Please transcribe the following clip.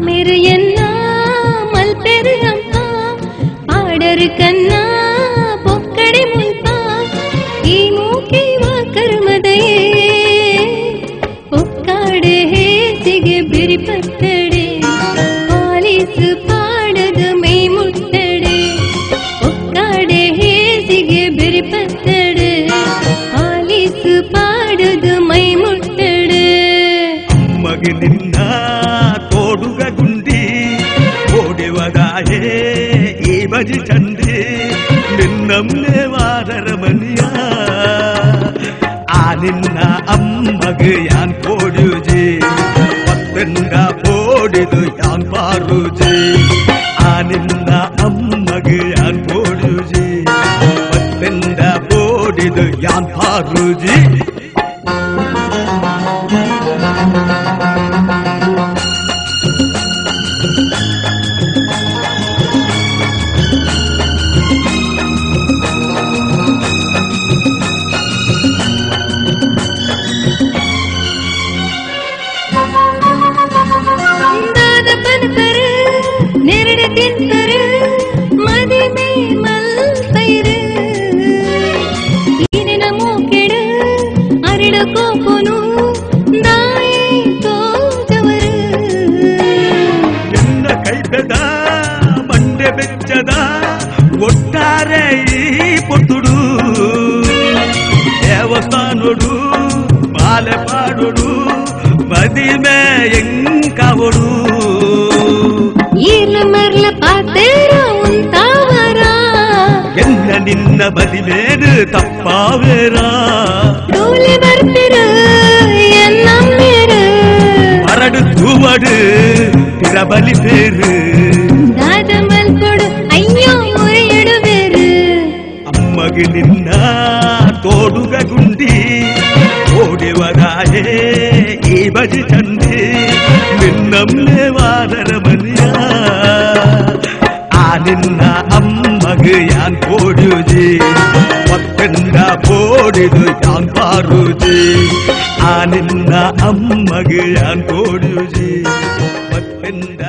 मेरयन्ना मल्पेरयम्मा पाडर कन्ना पोक्कड़े मुल्पा ई मूके वाकर्मदये पोक्काडे हेसिगे बिरिपत्तडे पालिस पाडद मै मुट्टडे पोक्काडे हेसिगे बिरिपत्तडे पालिस पाडद मै मुट्टडे मगनिन्ना तोडुग गुंडी ओडेवगाये ई बजि चंडी निन्नम्मे वादरमनिया आ निन्न अम्मग यान कोडुजे पत्तंड पोडिदु यान पारुजे आ निन्न अम्मग यान कोडुजे पत्तंड पोडिदु यान पारुजे ಒಟ್ಟಾರೆ ಈ ಪುಟ್ಟುಡು ದೇವಸ್ಥಾನೋಡು ಮಾಲೆ ಪಾಡೋಡು ಮದಿಮೆ ಎಂಕವಡು ಈರ್ಲ ಮರ್ಲ ಪಾತೇರ ಉಂತಾವರ ಎನ್ನ ನಿನ್ನ ಮದಿಮೇನು ತಪ್ಪಾವೇರ ಡೋಲೆ ಬರ್ತಿರ ಎನ್ನಮ್ಮೇರ ಮರಡು ತೂವಡು ತಿರಬಲಿ ಬೇರು ದಾದ ಮಲ್ಕೊಡು ಅಯ್ಯೋ ಮುರಿಯಡುವೇರು ಅಮ್ಮಗೆ ನಿನ್ನ ತೋಡುಗ ಗುಂಡಿ ಓಡಿವಗಾಯೇ ಈ ಬಜಿ ಚಂಡಿ ನಿನ್ನಮ್ಮೆ ವಾದರ ಮನಿಯ ಆ ನಿನ್ನ ಅಮ್ಮಗೆ ಯಾನ್ ಕೋಡುಜಿ ಪತ್ತಂಡ ಪೋಡಿದು ಯಾನ್ ಪಾರುಜಿ ಆ ನಿನ್ನ ಅಮ್ಮಗೆ ಯಾನ್ ಕೋಡುಜಿ ಪತ್ತಂಡ